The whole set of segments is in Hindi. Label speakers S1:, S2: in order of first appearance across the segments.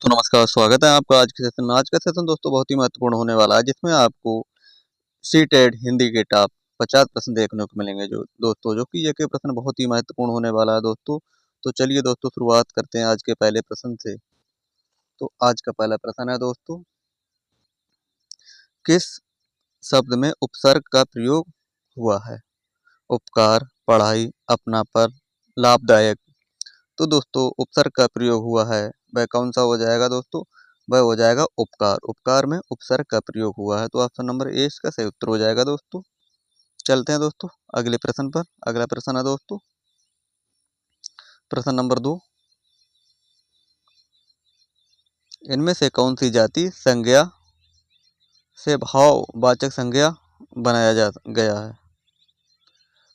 S1: तो नमस्कार, स्वागत है आपका आज के सेशन में। आज का सेशन दोस्तों बहुत ही महत्वपूर्ण होने वाला है, जिसमें आपको सीटेट हिंदी के टॉप 50 प्रश्न देखने को मिलेंगे जो कि ये के प्रश्न बहुत ही महत्वपूर्ण होने वाला है दोस्तों। तो चलिए दोस्तों शुरुआत करते हैं आज के पहले प्रश्न से। तो आज का पहला प्रश्न है दोस्तों, किस शब्द में उपसर्ग का प्रयोग हुआ है? उपकार, पढ़ाई, अपनापन, लाभदायक। तो दोस्तों उपसर्ग का प्रयोग हुआ है, वह कौन सा हो जाएगा दोस्तों? वह हो जाएगा उपकार। उपकार में उपसर्ग का प्रयोग हुआ है, तो ऑप्शन नंबर ए इसका सही उत्तर हो जाएगा दोस्तों। चलते हैं दोस्तों अगले प्रश्न पर। अगला प्रश्न है दोस्तों, प्रश्न नंबर 2, इनमें से कौन सी जाति संज्ञा से भाववाचक संज्ञा बनाया जा गया है?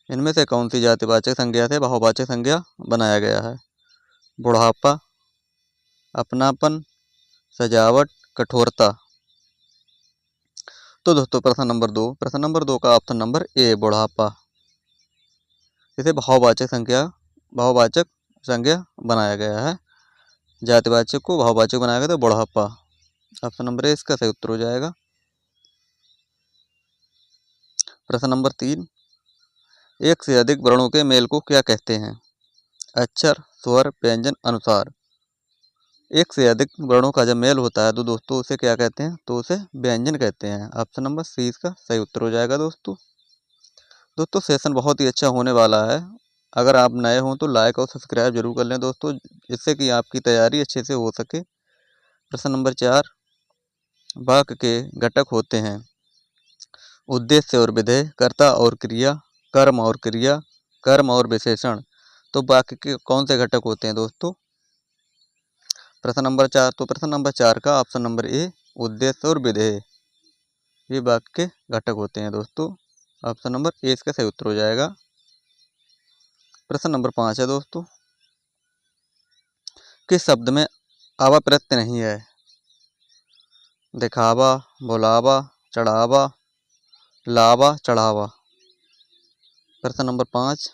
S1: इनमें से कौन सी जातिवाचक संज्ञा से भाववाचक संज्ञा बनाया गया है? बुढ़ापा, अपनापन, सजावट, कठोरता। तो दोस्तों प्रश्न नंबर 2 का ऑप्शन नंबर ए बुढ़ापा, इसे भाववाचक संज्ञा बनाया गया है। जातिवाचक को भाववाचक बनाया गया तो बुढ़ापा। ऑप्शन नंबर ए इसका सही उत्तर हो जाएगा। प्रश्न नंबर 3, एक से अधिक वर्णों के मेल को क्या कहते हैं? अक्षर, स्वर, व्यंजन, अनुसार। एक से अधिक वर्णों का जब मेल होता है तो दोस्तों उसे क्या कहते हैं? तो उसे व्यंजन कहते हैं। ऑप्शन नंबर सी इसका सही उत्तर हो जाएगा दोस्तों। दोस्तों सेशन बहुत ही अच्छा होने वाला है। अगर आप नए हों तो लाइक और सब्सक्राइब जरूर कर लें दोस्तों, जिससे कि आपकी तैयारी अच्छे से हो सके। प्रश्न नंबर 4, वाक्य के घटक होते हैं उद्देश्य और विधेय, कर्ता और क्रिया, कर्म और क्रिया, कर्म और विशेषण। तो वाक्य के कौन से घटक होते हैं दोस्तों? प्रश्न नंबर 4, तो प्रश्न नंबर 4 का ऑप्शन नंबर ए उद्देश्य और विधेय, ये वाक्य के घटक होते हैं दोस्तों। ऑप्शन नंबर ए इसका सही उत्तर हो जाएगा। प्रश्न नंबर 5 है दोस्तों, किस शब्द में आवा प्रत्यय नहीं है? दिखावा, बुलावा, चढ़ावा, लावा, चढ़ावा। प्रश्न नंबर 5,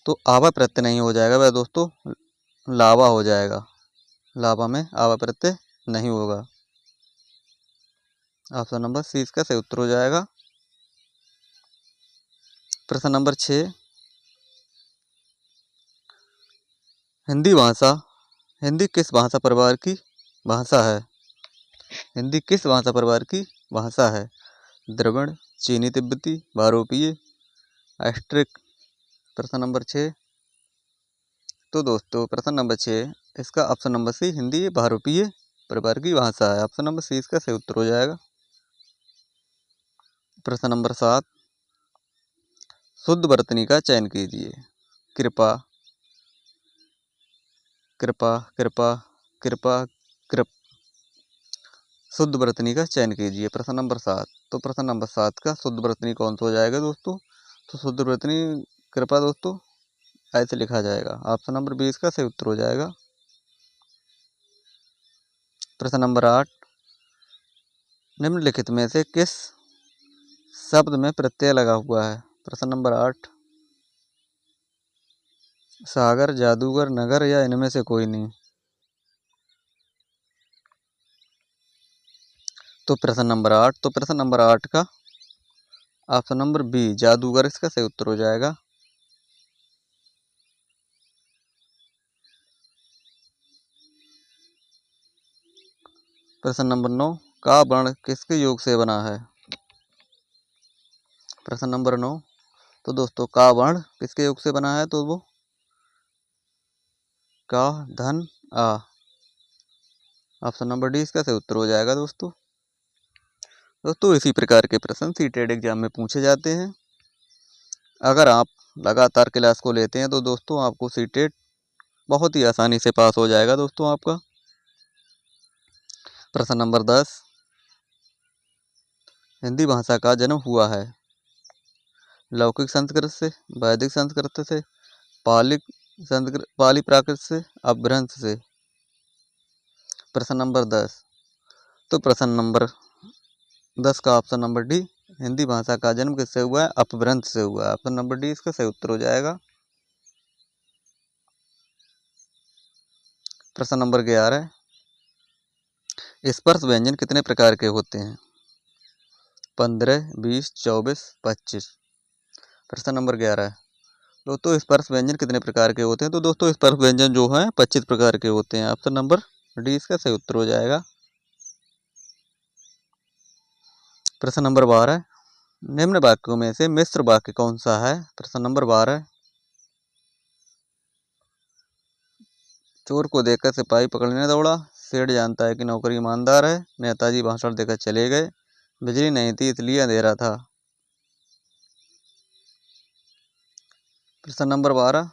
S1: तो आवा प्रत्यय नहीं हो जाएगा वह दोस्तों लावा हो जाएगा। लावा में आवा प्रत्यय नहीं होगा। ऑप्शन नंबर सी इसका सही उत्तर हो जाएगा। प्रश्न नंबर 6, हिंदी किस भाषा परिवार की भाषा है? हिंदी किस भाषा परिवार की भाषा है? द्रविड़, चीनी तिब्बती, बहुरूपीय, एस्ट्रिक। प्रश्न नंबर 6, तो दोस्तों प्रश्न नंबर 6 इसका ऑप्शन नंबर सी हिंदी बहुरूपीय परिवार की भाषा है। ऑप्शन नंबर सी इसका सही उत्तर हो जाएगा। प्रश्न नंबर 7, शुद्ध वर्तनी का चयन कीजिए। कृपा, कृपा, कृपा, कृपा, कृप। शुद्ध वर्तनी का चयन कीजिए। प्रश्न नंबर 7, तो प्रश्न नंबर 7 का शुद्ध वर्तनी कौन सा हो जाएगा दोस्तों? तो शुद्ध वर्तनी कृपा दोस्तों ऐसे लिखा जाएगा। ऑप्शन नंबर 20 का सही उत्तर हो जाएगा। प्रश्न नंबर 8, निम्नलिखित में से किस शब्द में प्रत्यय लगा हुआ है? प्रश्न नंबर 8, सागर, जादूगर, नगर या इनमें से कोई नहीं। तो प्रश्न नंबर 8 का ऑप्शन नंबर बी जादूगर इसका सही उत्तर हो जाएगा। प्रश्न नंबर 9, का वर्ण किसके योग से बना है? प्रश्न नंबर 9, तो दोस्तों का वर्ण किसके योग से बना है? तो वो का, धन, आ। ऑप्शन नंबर डी इसका सही उत्तर हो जाएगा दोस्तों। दोस्तों इसी प्रकार के प्रश्न सीटेट एग्जाम में पूछे जाते हैं। अगर आप लगातार क्लास को लेते हैं तो दोस्तों आपको सीटेट बहुत ही आसानी से पास हो जाएगा दोस्तों आपका। प्रश्न नंबर 10, हिंदी भाषा का जन्म हुआ है लौकिक संस्कृत से, वैदिक संस्कृत से, पाली प्राकृत से, अपभ्रंश से। प्रश्न नंबर 10, तो प्रश्न नंबर 10 का ऑप्शन नंबर डी हिंदी भाषा का जन्म किससे हुआ है? अपभ्रंश से हुआ है। ऑप्शन नंबर डी इसका सही उत्तर हो जाएगा। प्रश्न नंबर 11, स्पर्श व्यंजन कितने प्रकार के होते हैं? 15, 20, 24, 25। प्रश्न नंबर 11, दोस्तों स्पर्श व्यंजन कितने प्रकार के होते हैं? तो दोस्तों स्पर्श व्यंजन जो है 25 प्रकार के होते हैं। ऑप्शन नंबर डी इसका सही उत्तर हो जाएगा। प्रश्न नंबर 12, निम्न वाक्यों में से मिश्र वाक्य कौन सा है? प्रश्न नंबर 12, चोर को देखकर सिपाही पकड़ने दौड़ा, सेठ जानता है कि नौकर ईमानदार है, नेताजी भाषण देकर चले गए, बिजली नहीं थी इसलिए अंधेरा था। प्रश्न नंबर 12,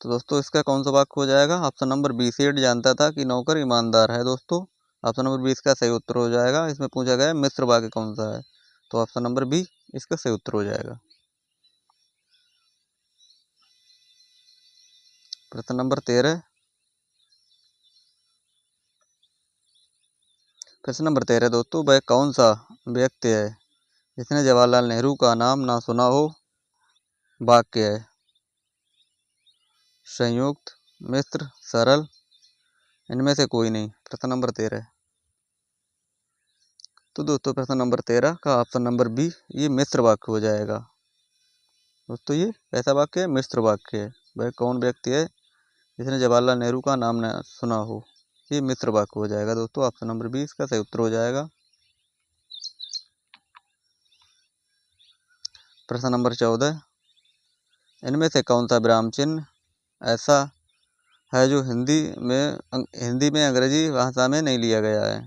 S1: तो दोस्तों इसका कौन सा वाक्य हो जाएगा? ऑप्शन नंबर बी, सेठ जानता था कि नौकर ईमानदार है। दोस्तों ऑप्शन नंबर बी इसका सही उत्तर हो जाएगा। इसमें पूछा गया है मिश्र वाक्य कौन सा है, तो ऑप्शन नंबर बी इसका सही उत्तर हो जाएगा। प्रश्न नंबर 13, प्रश्न नंबर 13 दोस्तों, वह कौन सा व्यक्ति है जिसने जवाहरलाल नेहरू का नाम ना सुना हो? वाक्य है संयुक्त, मिश्र, सरल, इनमें से कोई नहीं। प्रश्न नंबर 13, तो दोस्तों प्रश्न नंबर 13 का ऑप्शन नंबर बी ये मिश्र वाक्य हो जाएगा। दोस्तों ये कैसा वाक्य है? मिश्र वाक्य है। वह कौन व्यक्ति है जिसने जवाहरलाल नेहरू का नाम न सुना हो? ये मिश्र वाक्य हो जाएगा। दोस्तों ऑप्शन नंबर बी इसका सही उत्तर हो जाएगा। प्रश्न नंबर 14, इनमें से कौन सा विराम चिन्ह ऐसा है जो हिंदी में अंग्रेजी भाषा में नहीं लिया गया है?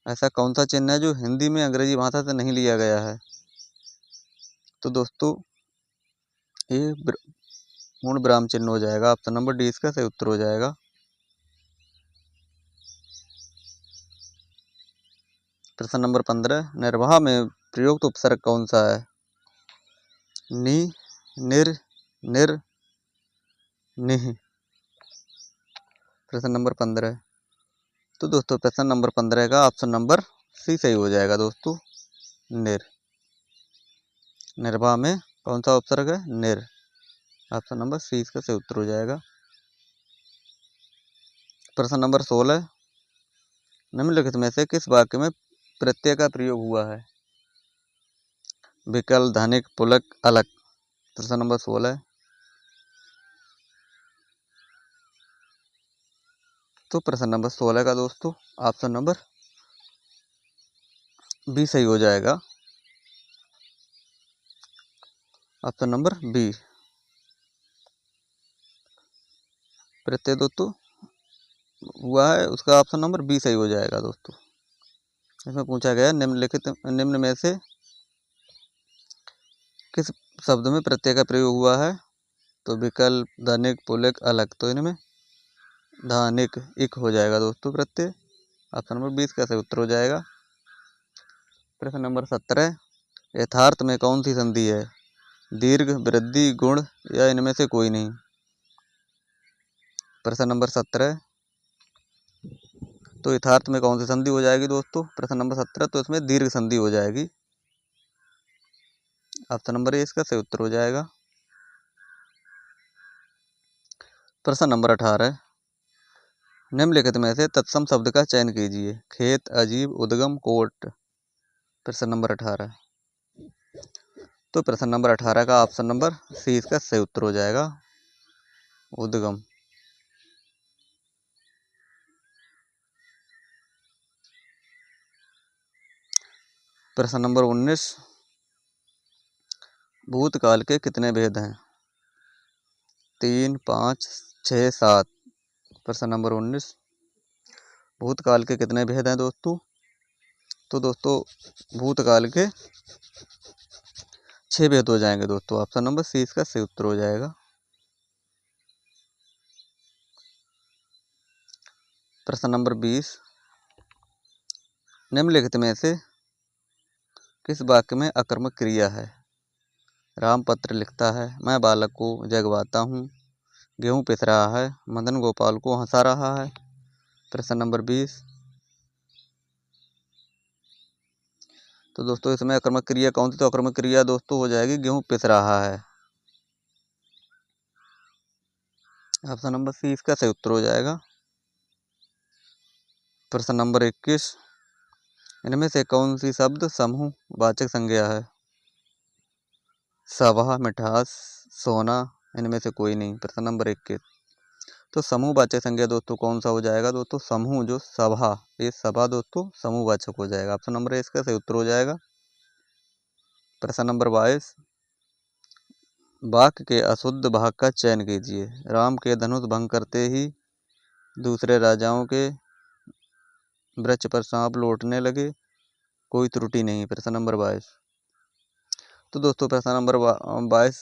S1: ऐसा कौन सा चिन्ह है जो हिंदी में अंग्रेजी भाषा से नहीं लिया गया है? तो दोस्तों ये पूर्ण विराम चिन्ह हो जाएगा। ऑप्शन नंबर डी इसका सही उत्तर हो जाएगा। प्रश्न नंबर 15, निर्वाह में प्रयुक्त उपसर्ग कौन सा है? नि, निर, निर, निह। प्रश्न नंबर 15, तो दोस्तों प्रश्न नंबर 15 का ऑप्शन नंबर सी सही हो जाएगा। दोस्तों निर, निर्वाह में कौन सा उपसर्ग है? निर। ऑप्शन नंबर सी इसका सही उत्तर हो जाएगा। प्रश्न नंबर 16, निम्नलिखित में से किस वाक्य में प्रत्यय का प्रयोग हुआ है? विकल्प, धनिक, पुलक, अलग। प्रश्न नंबर 16, तो प्रश्न नंबर 16 का दोस्तों ऑप्शन नंबर बी सही हो जाएगा। ऑप्शन नंबर बी प्रत्यय दोस्तों हुआ है, उसका ऑप्शन नंबर बी सही हो जाएगा। दोस्तों इसमें पूछा गया निम्न में से किस शब्द में प्रत्यय का प्रयोग हुआ है? तो विकल्प, धनिक, पुलक, अलग। तो इनमें धनिक इक हो जाएगा दोस्तों प्रत्यय। ऑप्शन नंबर 20 का सही उत्तर हो जाएगा। प्रश्न नंबर 17, यथार्थ में कौन सी संधि है? दीर्घ, वृद्धि, गुण या इनमें से कोई नहीं? प्रश्न नंबर 17, तो यथार्थ में कौन सी संधि हो जाएगी दोस्तों? प्रश्न नंबर 17, तो इसमें दीर्घ संधि हो जाएगी। ऑप्शन नंबर ए इसका सही उत्तर हो जाएगा। प्रश्न नंबर 18, निम्नलिखित में से तत्सम शब्द का चयन कीजिए। खेत, अजीब, उद्गम, कोट। प्रश्न नंबर 18, तो प्रश्न नंबर 18 का ऑप्शन नंबर सी इसका सही उत्तर हो जाएगा, उद्गम। प्रश्न नंबर 19, भूतकाल के कितने भेद हैं? 3, 5, 6, 7। प्रश्न नंबर 19, भूतकाल के कितने भेद हैं दोस्तों? तो दोस्तों भूतकाल के 6 भेद हो जाएंगे दोस्तों। ऑप्शन नंबर सी इसका सही उत्तर हो जाएगा। प्रश्न नंबर 20, निम्नलिखित में से किस वाक्य में अकर्मक क्रिया है? राम पत्र लिखता है, मैं बालक को जगवाता हूँ, गेहूँ पिस रहा है, मदन गोपाल को हंसा रहा है। प्रश्न नंबर 20, तो दोस्तों इसमें अकर्मक क्रिया कौन सी? तो अकर्मक क्रिया दोस्तों हो जाएगी गेहूँ पिस रहा है। ऑप्शन नंबर सी इसका सही उत्तर हो जाएगा। प्रश्न नंबर 21, इनमें से कौन सी शब्द समूह वाचक संज्ञा है? सभा, मिठास, सोना, इनमें से कोई नहीं। प्रश्न नंबर 21, तो समूह वाचक संज्ञा दोस्तों कौन सा हो जाएगा? दोस्तों समूह, जो सभा, ये सभा दोस्तों समूह वाचक हो जाएगा। ऑप्शन नंबर इसका सही उत्तर हो जाएगा। प्रश्न नंबर 22, वाक्य के अशुद्ध भाग का चयन कीजिए। राम के धनुष भंग करते ही दूसरे राजाओं के वृक्ष पर सांप लौटने लगे, कोई त्रुटि नहीं। प्रश्न नंबर 22, तो दोस्तों प्रश्न नंबर 22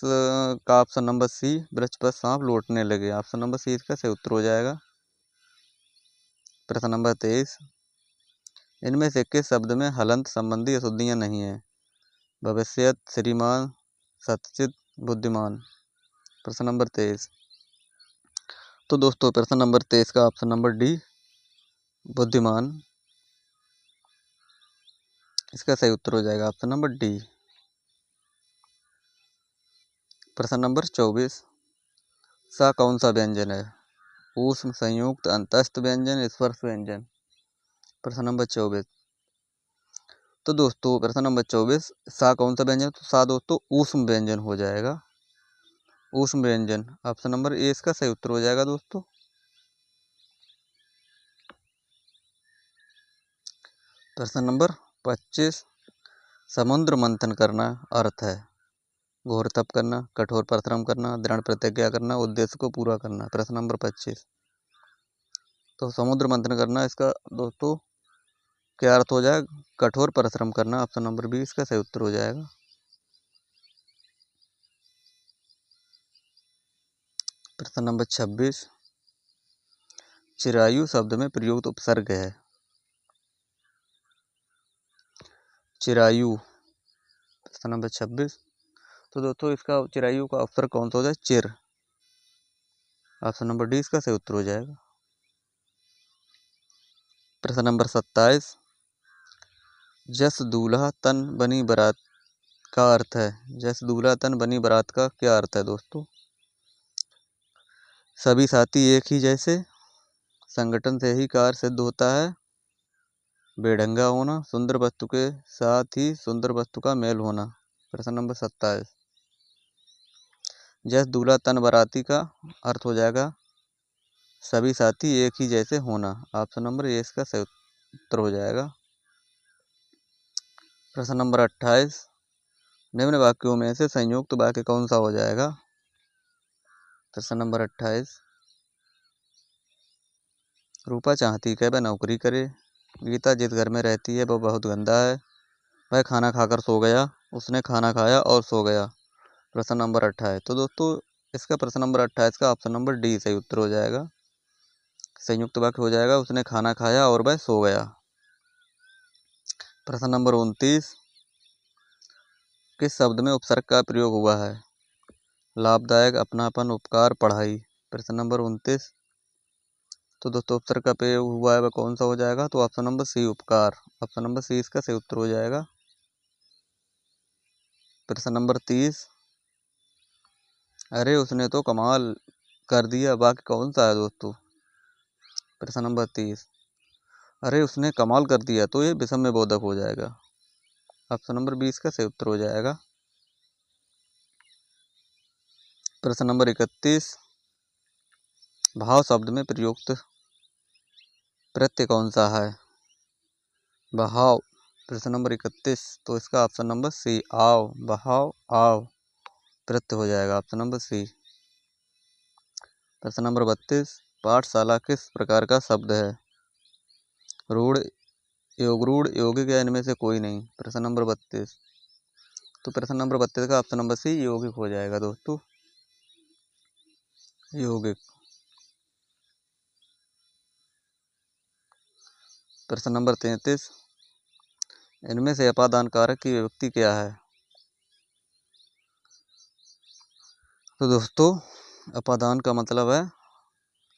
S1: का ऑप्शन नंबर सी, वृक्ष पर सांप लौटने लगे, ऑप्शन नंबर सी इसका सही उत्तर हो जाएगा। प्रश्न नंबर 23, इनमें से किस शब्द में हलंत संबंधी अशुद्धियां नहीं है? भविष्यत, श्रीमान, सत्यचित, बुद्धिमान। प्रश्न नंबर 23, तो दोस्तों प्रश्न नंबर 23 का ऑप्शन नंबर डी, बुद्धिमान, इसका सही उत्तर हो जाएगा। Option number D. प्रश्न नंबर 24, सा कौन सा व्यंजन है? ऊष्म, संयुक्त, अंतस्थ व्यंजन, स्पर्श व्यंजन। प्रश्न नंबर 24, तो दोस्तों प्रश्न नंबर 24, सा कौन सा व्यंजन? तो सा दोस्तों ऊष्म व्यंजन हो जाएगा। ऊष्म व्यंजन, ऑप्शन नंबर ए इसका सही उत्तर हो जाएगा दोस्तों। प्रश्न नंबर 25, समुद्र मंथन करना अर्थ है? घोर तप करना, कठोर परिश्रम करना, दृढ़ प्रतिज्ञा करना, उद्देश्य को पूरा करना। प्रश्न नंबर 25, तो समुद्र मंथन करना, इसका दोस्तों क्या अर्थ हो जाएगा? कठोर परिश्रम करना, ऑप्शन नंबर बी इसका सही उत्तर हो जाएगा। प्रश्न नंबर 26, चिरायु शब्द में प्रयुक्त उपसर्ग है? चिरायु, प्रश्न नंबर 26, तो दोस्तों इसका चिरायु का उपसर्ग कौन सा हो जाए? चिर, ऑप्शन नंबर डी इसका सही उत्तर हो जाएगा। प्रश्न नंबर 27, जस दूल्हा तन बनी बारात का अर्थ है? जस दूल्हा तन बनी बारात का क्या अर्थ है दोस्तों? सभी साथी एक ही जैसे, संगठन से ही कार्य सिद्ध होता है, बेढंगा होना, सुंदर वस्तु के साथ ही सुंदर वस्तु का मेल होना। प्रश्न नंबर 27, जस दूल्हा तन बाराती का अर्थ हो जाएगा सभी साथी एक ही जैसे होना, ऑप्शन नंबर ए इसका सही उत्तर हो जाएगा। प्रश्न नंबर 28, निम्न वाक्यों में से संयुक्त वाक्य कौन सा हो जाएगा? प्रश्न नंबर 28, रूपा चाहती है वह नौकरी करे, गीता जिस घर में रहती है वह बहुत गंदा है, वह खाना खाकर सो गया, उसने खाना खाया और सो गया। प्रश्न नंबर 28, तो दोस्तों इसका प्रश्न नंबर 28 का ऑप्शन नंबर डी सही उत्तर हो जाएगा। संयुक्त वाक्य हो जाएगा उसने खाना खाया और वह सो गया। प्रश्न नंबर 29, किस शब्द में उपसर्ग का प्रयोग हुआ है? लाभदायक, अपनापन, उपकार, पढ़ाई। प्रश्न नंबर 29, तो दोस्तों उपसर्ग का प्रयोग हुआ है वह कौन सा हो जाएगा? तो ऑप्शन नंबर सी, उपकार, ऑप्शन नंबर सी इसका सही उत्तर हो जाएगा। प्रश्न नंबर 30, अरे उसने तो कमाल कर दिया वाक्य कौन सा है दोस्तों? प्रश्न नंबर 30, अरे उसने कमाल कर दिया, तो ये विषम बोधक हो जाएगा, ऑप्शन नंबर 20 का सही उत्तर हो जाएगा। प्रश्न नंबर 31, भाव शब्द में प्रयुक्त प्रत्यय कौन सा है? बहाव। प्रश्न नंबर 31, तो इसका ऑप्शन नंबर सी, आओ, बहाव, आओ, प्रत्यय हो जाएगा, ऑप्शन नंबर सी। प्रश्न नंबर 32, पाठशाला किस प्रकार का शब्द है? रूढ़, योगरूढ़, यौगिक या इनमें से कोई नहीं। प्रश्न नंबर 32, तो प्रश्न नंबर 32 का ऑप्शन नंबर सी यौगिक हो जाएगा दोस्तों, यौगिक। प्रश्न नंबर 33, इनमें से अपादान कारक की विभक्ति क्या है? तो दोस्तों अपादान का मतलब है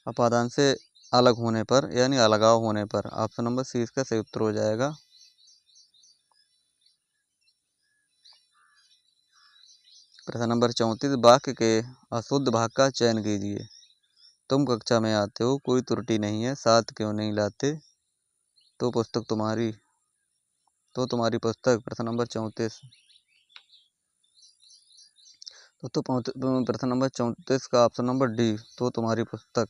S1: अपादान से अलग होने पर, यानी अलगाव होने पर, ऑप्शन नंबर सी इसका सही उत्तर हो जाएगा। प्रश्न नंबर 34, वाक्य के अशुद्ध भाग का चयन कीजिए। तुम कक्षा में आते हो, कोई त्रुटि नहीं है, साथ क्यों नहीं लाते? तो तुम्हारी पुस्तक। प्रश्न नंबर 34। तो प्रश्न नंबर 34 का ऑप्शन नंबर डी, तो तुम्हारी पुस्तक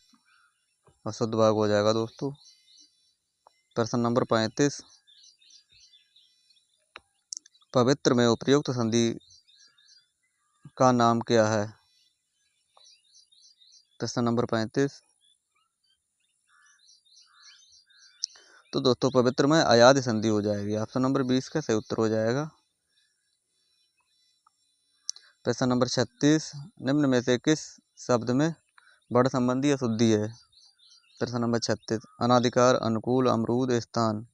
S1: अशुद्ध भाग हो जाएगा दोस्तों। प्रश्न नंबर 35, पवित्र में उपयुक्त संधि का नाम क्या है? प्रश्न नंबर 35। तो दोस्तों पवित्र में अयाद संधि हो जाएगी। ऑप्शन नंबर 20 का सही उत्तर हो जाएगा। प्रश्न नंबर 36, निम्न में से किस शब्द में बड़ संबंधी अशुद्धि है? प्रश्न नंबर 36, अनाधिकार, अनुकूल, अमरूद, स्थान।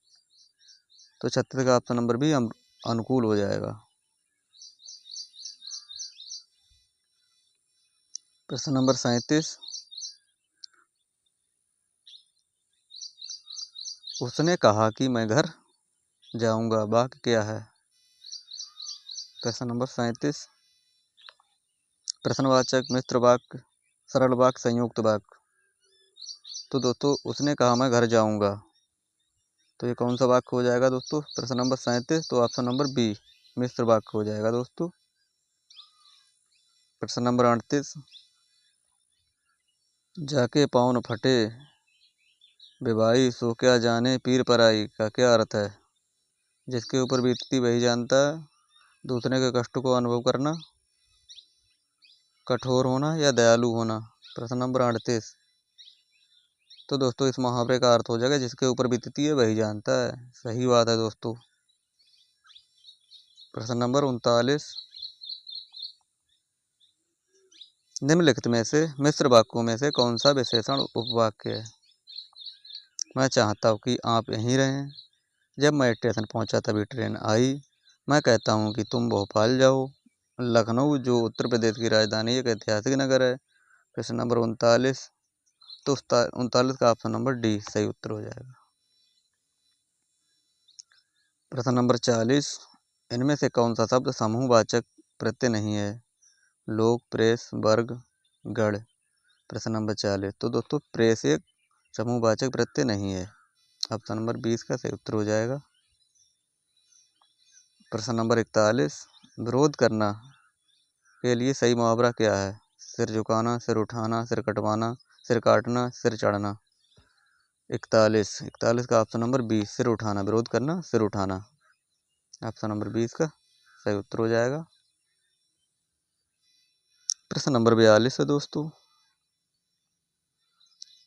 S1: तो 36 का ऑप्शन नंबर बी अनुकूल हो जाएगा। प्रश्न नंबर 37, उसने कहा कि मैं घर जाऊंगा, वाक्य क्या है? प्रश्न नंबर 37, प्रश्नवाचक, मिश्र वाक्य, सरल वाक्य, संयुक्त वाक्य। तो दोस्तों उसने कहा मैं घर जाऊंगा, तो ये कौन सा वाक्य हो जाएगा दोस्तों? प्रश्न नंबर 37, तो ऑप्शन नंबर बी मिश्र वाक्य हो जाएगा दोस्तों। प्रश्न नंबर 38, जाके पाँव न फटे बेबाई, सो क्या जाने पीर पराई का क्या अर्थ है? जिसके ऊपर बीतती वही जानता है, दूसरे के कष्ट को अनुभव करना, कठोर होना या दयालु होना। प्रश्न नंबर 38, तो दोस्तों इस मुहावरे का अर्थ हो जाएगा जिसके ऊपर बीतती है वही जानता है। सही बात है दोस्तों। प्रश्न नंबर 39, निम्नलिखित में से मिश्र वाक्यों में से कौन सा विशेषण उपवाक्य है? मैं चाहता हूँ कि आप यहीं रहें, जब मैं स्टेशन पहुँचा तभी ट्रेन आई, मैं कहता हूँ कि तुम भोपाल जाओ, लखनऊ जो उत्तर प्रदेश की राजधानी एक ऐतिहासिक नगर है। प्रश्न नंबर 39, तो 39 का ऑप्शन नंबर डी सही उत्तर हो जाएगा। प्रश्न नंबर 40, इनमें से कौन सा शब्द समूहवाचक प्रत्यय नहीं है? लोक, प्रेस, वर्ग, गण। प्रश्न नंबर 40, तो दोस्तों प्रेस एक समूहवाचक प्रत्यय नहीं है। ऑप्शन नंबर 20 का सही उत्तर हो जाएगा। प्रश्न नंबर 41, विरोध करना के लिए सही मुहावरा क्या है? सिर झुकाना, सिर उठाना, सिर कटवाना, सिर काटना, सिर चढ़ना। 41 का ऑप्शन नंबर बी सिर उठाना, विरोध करना, सिर उठाना। ऑप्शन नंबर 20 का सही उत्तर हो जाएगा। प्रश्न नंबर 42 है दोस्तों,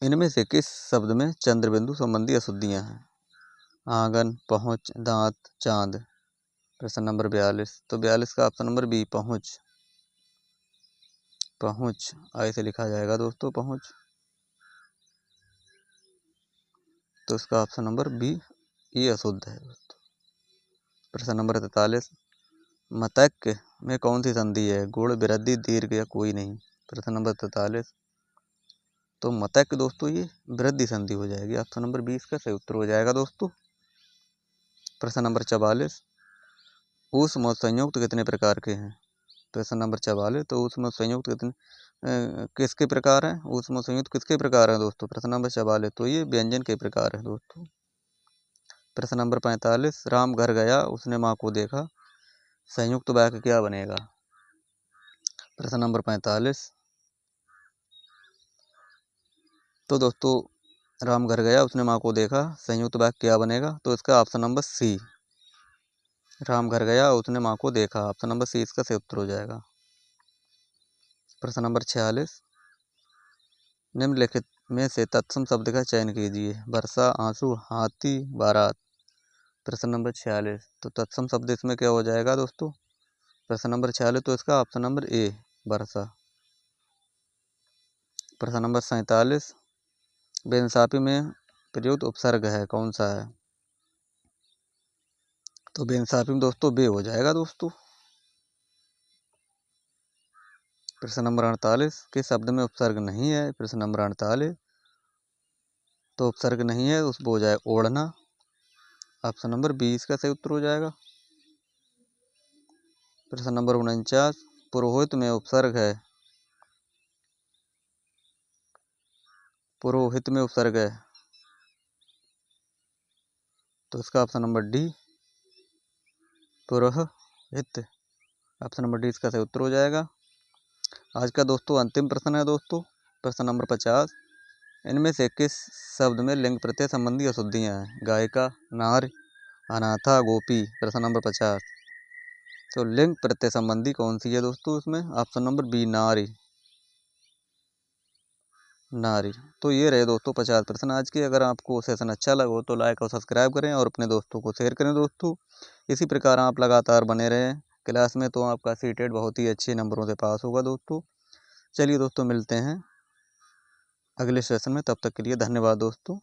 S1: इनमें से किस शब्द में चंद्रबिंदु संबंधी अशुद्धियां हैं? आंगन, पहुंच, दांत, चांद। प्रश्न नंबर 42, तो 42 का ऑप्शन नंबर बी पहुंच। पहुंच ऐसे लिखा जाएगा दोस्तों, पहुंच। तो इसका ऑप्शन नंबर बी ये अशुद्ध है दोस्तों। प्रश्न नंबर 43, मतैक्य में कौन सी संधि है? गुण, वृद्धि, दीर्घ या कोई नहीं। प्रश्न नंबर 43, तो मतैक्य दोस्तों ये वृद्धि संधि हो जाएगी। ऑप्शन नंबर 20 का सही उत्तर हो जाएगा दोस्तों। प्रश्न नंबर 44, ऊष्म और संयुक्त कितने प्रकार के हैं? प्रश्न नंबर 44, तो ऊष्म और संयुक्त किसके प्रकार हैं? ऊष्म और संयुक्त किसके प्रकार हैं दोस्तों? प्रश्न नंबर 44, तो ये व्यंजन के प्रकार है दोस्तों। प्रश्न नंबर 45, राम घर गया, उसने माँ को देखा, संयुक्त वाक्य क्या बनेगा? प्रश्न नंबर 45, तो दोस्तों राम घर गया, उसने माँ को देखा, संयुक्त वाक्य क्या बनेगा? तो इसका ऑप्शन नंबर सी, राम घर गया, उसने माँ को देखा। ऑप्शन नंबर सी इसका सही उत्तर हो जाएगा। प्रश्न नंबर 46, निम्नलिखित में से तत्सम शब्द का चयन कीजिए। वर्षा, आंसू, हाथी, बारात। प्रश्न नंबर 46, तो तत्सम शब्द इसमें क्या हो जाएगा दोस्तों? प्रश्न नंबर 46, तो इसका ऑप्शन नंबर ए वर्षा। प्रश्न नंबर 47, बेइंसाफी में प्रयुक्त उपसर्ग है कौन सा है? तो बेइंसाफी में दोस्तों बे हो जाएगा दोस्तों। प्रश्न नंबर 48, किस शब्द में उपसर्ग नहीं है? प्रश्न नंबर 48, तो उपसर्ग नहीं है उस वो हो जाए ओढ़ना। ऑप्शन नंबर 20 का सही उत्तर हो जाएगा। प्रश्न नंबर 49, पुरोहित में उपसर्ग है पुरोहित में उपसर्ग है, तो इसका ऑप्शन नंबर डी पुरोहित। ऑप्शन नंबर डी इसका सही उत्तर हो जाएगा। आज का दोस्तों अंतिम प्रश्न है दोस्तों, प्रश्न नंबर 50। इनमें से किस शब्द में लिंग प्रत्यय संबंधी अशुद्धियां हैं? गायिका, नारी, अनाथा, गोपी। प्रश्न नंबर 50। तो लिंग प्रत्यय संबंधी कौन सी है दोस्तों इसमें? ऑप्शन नंबर बी नारी, नारी। तो ये रहे दोस्तों 50 प्रश्न आज के। अगर आपको सेशन अच्छा लगा हो तो लाइक और सब्सक्राइब करें और अपने दोस्तों को शेयर करें दोस्तों। इसी प्रकार आप लगातार बने रहें क्लास में, तो आपका सीटेट बहुत ही अच्छे नंबरों से पास होगा दोस्तों। चलिए दोस्तों, मिलते हैं अगले सेशन में, तब तक के लिए धन्यवाद दोस्तों।